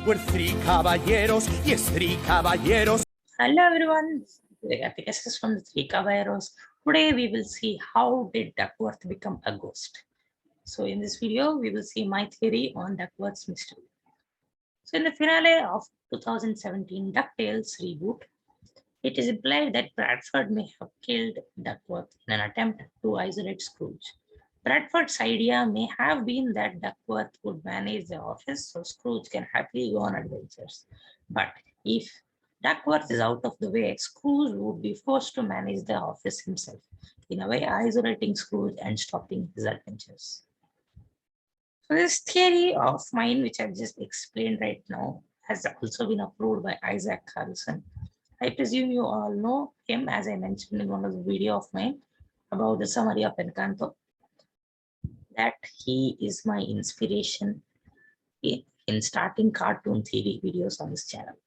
We're three caballeros, yes, three caballeros. Hello everyone, Karthik is from the Three Caballeros. Today we will see how did Duckworth become a ghost. So in this video, we will see my theory on Duckworth's mystery. So in the finale of 2017 DuckTales reboot, it is implied that Bradford may have killed Duckworth in an attempt to isolate Scrooge. Bradford's idea may have been that Duckworth would manage the office so Scrooge can happily go on adventures. But if Duckworth is out of the way, Scrooge would be forced to manage the office himself, in a way isolating Scrooge and stopping his adventures. So this theory of mine, which I've just explained right now, has also been approved by Isaac Carlson. I presume you all know him, as I mentioned in one of the video of mine about the summary of Encanto, that he is my inspiration in starting cartoon theory videos on this channel.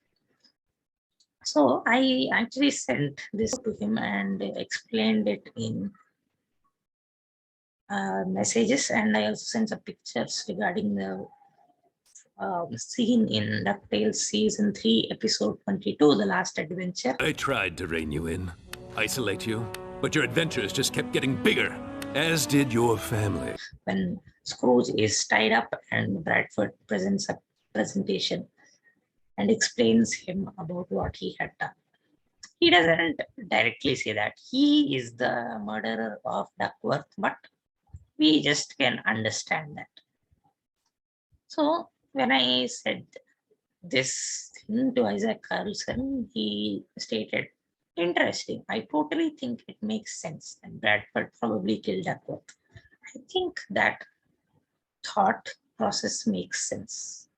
So I actually sent this to him and explained it in messages, and I also sent some pictures regarding the scene in DuckTales Season 3, Episode 22, The Last Adventure. I tried to rein you in, isolate you, but your adventures just kept getting bigger, as did your family. When Scrooge is tied up and Bradford presents a presentation and explains him about what he had done. He doesn't directly say that he is the murderer of Duckworth, but we just can understand that. So when I said this thing to Isaac Carlson, he stated, interesting. I totally think it makes sense that Bradford probably killed Duckworth. I think that thought process makes sense.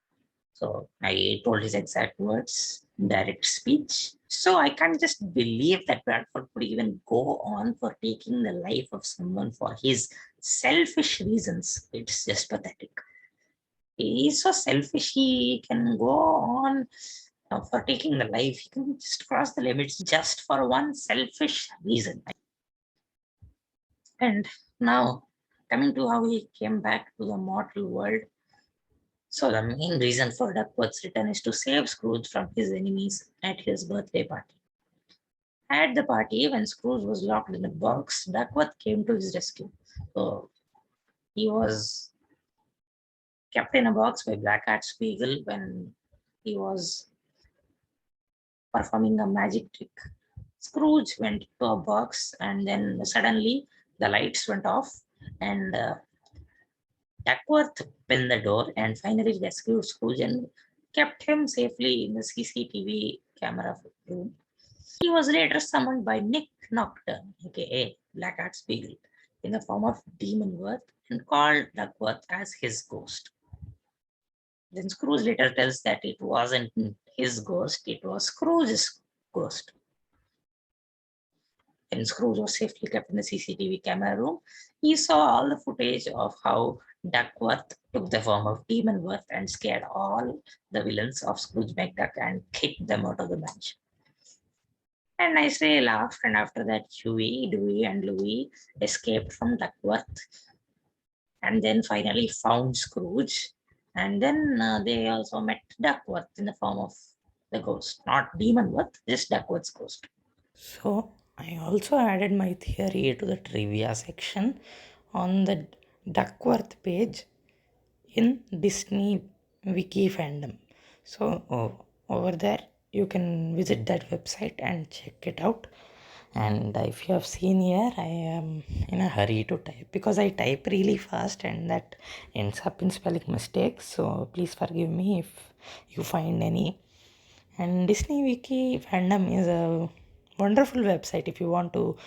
So I told his exact words, direct speech. So I can't just believe that Bradford would even go on for taking the life of someone for his selfish reasons. It's just pathetic. He is so selfish, he can go on for taking the life. He can just cross the limits just for one selfish reason. And now, coming to how he came back to the mortal world. So the main reason for Duckworth's return is to save Scrooge from his enemies at his birthday party. At the party, when Scrooge was locked in a box, Duckworth came to his rescue. So he was kept in a box by Black Cat Spiegel when he was performing a magic trick. Scrooge went to a box and then suddenly the lights went off and Duckworth opened the door and finally rescued Scrooge and kept him safely in the CCTV camera room. He was later summoned by Nick Nocturne, aka Black Cat Spiegel, in the form of Demon Worth and called Duckworth as his ghost. Then Scrooge later tells that it wasn't his ghost, it was Scrooge's ghost. When Scrooge was safely kept in the CCTV camera room, he saw all the footage of how Duckworth took the form of Demon Worth and scared all the villains of Scrooge McDuck and kicked them out of the mansion. And nicely laughed, and after that, Huey, Dewey, and Louie escaped from Duckworth and then finally found Scrooge. And then they also met Duckworth in the form of the ghost, not Demon Worth, just Duckworth's ghost. So I also added my theory to the trivia section on the Duckworth page in Disney Wiki Fandom. So over there you can visit that website and check it out. And if you have seen here, I am in a hurry to type because I type really fast and that ends up in spelling mistakes. So please forgive me if you find any. And Disney Wiki Fandom is a wonderful website if you want to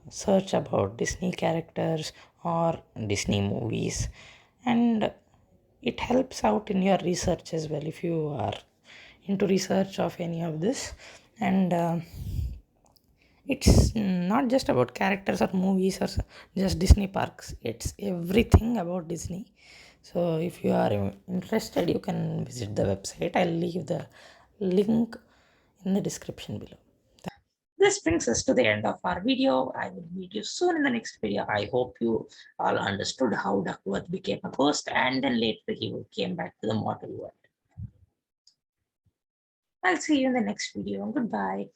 search about Disney characters or Disney movies, and it helps out in your research as well if you are into research of any of this. And it's not just about characters or movies or just Disney parks, it's everything about Disney. So if you are interested, you can visit the website. I'll leave the link in the description below. This brings us to the end of our video. I will meet you soon in the next video. I hope you all understood how Duckworth became a ghost and then later he came back to the mortal world. I'll see you in the next video. Goodbye.